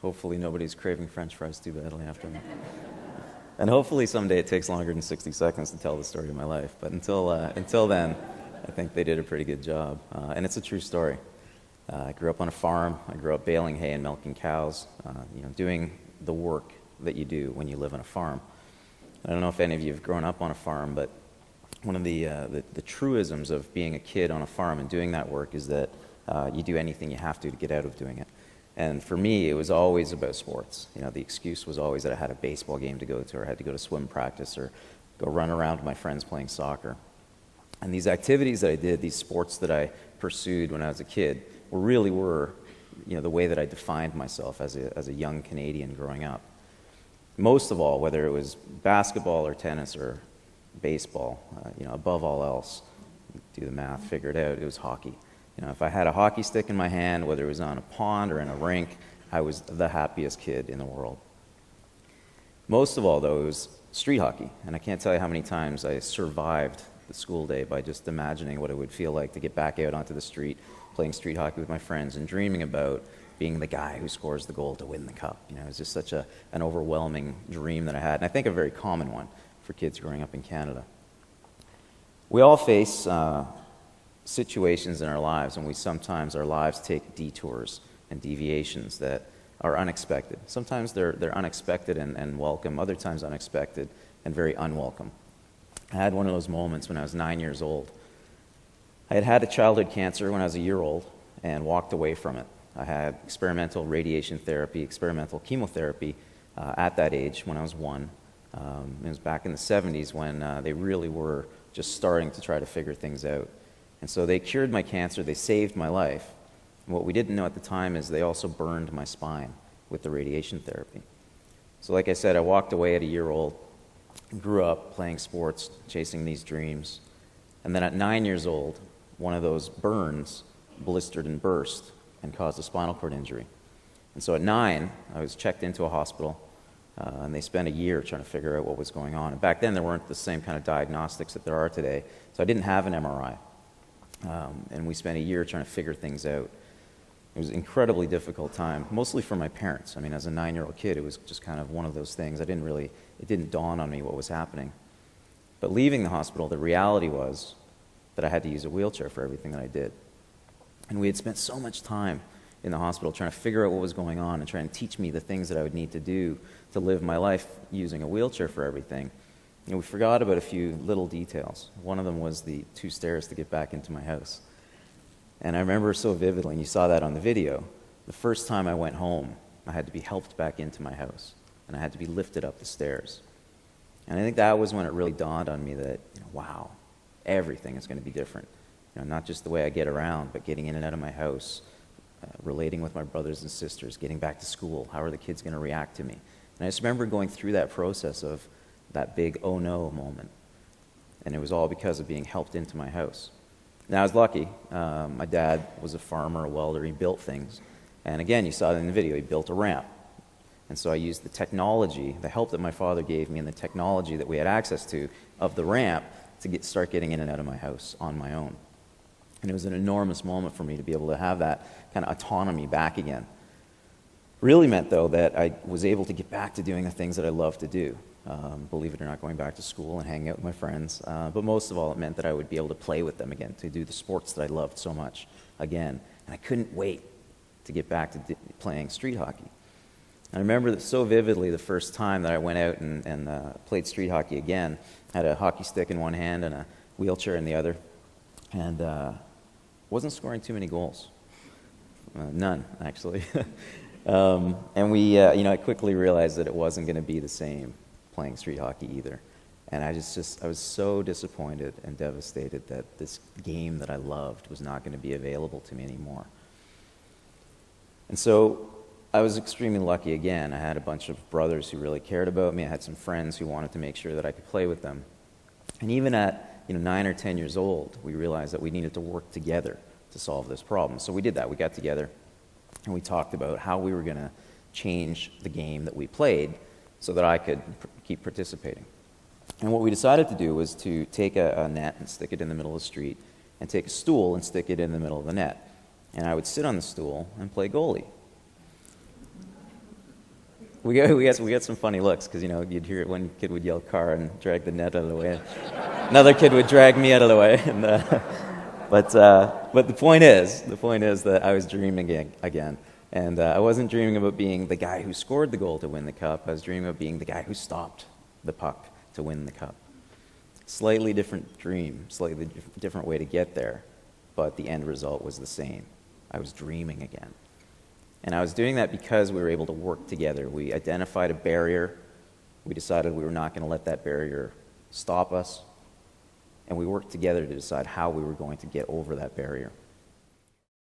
Hopefully nobody's craving French fries too badly after that. And hopefully someday it takes longer than 60 seconds to tell the story of my life. But until then, I think they did a pretty good job. And it's a true story. I grew up on a farm. I grew up baling hay and milking cows, doing the work that you do when you live on a farm. I don't know if any of you have grown up on a farm, but one of the truisms of being a kid on a farm and doing that work is that you do anything you have to get out of doing it. And for me, it was always about sports. The excuse was always that I had a baseball game to go to, or I had to go to swim practice, or go run around with my friends playing soccer. And these activities that I did, these sports that I pursued when I was a kid, were the way that I defined myself as a young Canadian growing up. Most of all, whether it was basketball or tennis or baseball, above all else, do the math, figure it out, it was hockey. If I had a hockey stick in my hand, whether it was on a pond or in a rink, I was the happiest kid in the world. Most of all, though, it was street hockey. And I can't tell you how many times I survived the school day by just imagining what it would feel like to get back out onto the street, playing street hockey with my friends, and dreaming about being the guy who scores the goal to win the cup. It was just such an overwhelming dream that I had, and I think a very common one for kids growing up in Canada. We all face situations in our lives, and sometimes our lives take detours and deviations that are unexpected. Sometimes they're unexpected and welcome, other times unexpected and very unwelcome. I had one of those moments when I was 9 years old. I had a childhood cancer when I was a year old and walked away from it. I had experimental radiation therapy, experimental chemotherapy at that age when I was 1. It was back in the 70s when they really were just starting to try to figure things out. And so they cured my cancer, they saved my life. And what we didn't know at the time is they also burned my spine with the radiation therapy. So like I said, I walked away at a year old, grew up playing sports, chasing these dreams. And then at 9 years old, one of those burns blistered and burst and caused a spinal cord injury. And so at 9, I was checked into a hospital, and they spent a year trying to figure out what was going on. And back then, there weren't the same kind of diagnostics that there are today, so I didn't have an MRI. And we spent a year trying to figure things out. It was an incredibly difficult time, mostly for my parents. I mean, as a 9-year-old kid, it was just kind of one of those things. It didn't dawn on me what was happening. But leaving the hospital, the reality was that I had to use a wheelchair for everything that I did. And we had spent so much time in the hospital trying to figure out what was going on and trying to teach me the things that I would need to do to live my life using a wheelchair for everything. We forgot about a few little details. One of them was the 2 stairs to get back into my house. And I remember so vividly, and you saw that on the video, the first time I went home, I had to be helped back into my house, and I had to be lifted up the stairs. And I think that was when it really dawned on me that, wow, everything is going to be different. Not just the way I get around, but getting in and out of my house, relating with my brothers and sisters, getting back to school. How are the kids going to react to me? And I just remember going through that process of that big oh no moment. And it was all because of being helped into my house. Now, I was lucky. My dad was a farmer, a welder. He built things. And again, you saw it in the video. He built a ramp. And so I used the technology, the help that my father gave me and the technology that we had access to of the ramp to start getting in and out of my house on my own. And it was an enormous moment for me to be able to have that kind of autonomy back again. Really meant, though, that I was able to get back to doing the things that I love to do. Believe it or not, going back to school and hanging out with my friends. But most of all, it meant that I would be able to play with them again, to do the sports that I loved so much again. And I couldn't wait to get back to playing street hockey. I remember that so vividly the first time that I went out and played street hockey again. I had a hockey stick in one hand and a wheelchair in the other. And wasn't scoring too many goals. None, actually. And I quickly realized that it wasn't going to be the same playing street hockey either. And I was so disappointed and devastated that this game that I loved was not going to be available to me anymore. And so I was extremely lucky again. I had a bunch of brothers who really cared about me. I had some friends who wanted to make sure that I could play with them. And even at 9 or 10 years old, we realized that we needed to work together to solve this problem. So we did that. We got together and we talked about how we were going to change the game that we played so that I could keep participating. And what we decided to do was to take a net and stick it in the middle of the street and take a stool and stick it in the middle of the net. And I would sit on the stool and play goalie. we got some funny looks because you'd hear one kid would yell "car" and drag the net out of the way. Another kid would drag me out of the way. But the point is that I was dreaming again, and I wasn't dreaming about being the guy who scored the goal to win the cup. I was dreaming of being the guy who stopped the puck to win the cup. Slightly different dream, slightly different way to get there, but the end result was the same. I was dreaming again. And I was doing that because we were able to work together. We identified a barrier. We decided we were not going to let that barrier stop us. And we worked together to decide how we were going to get over that barrier.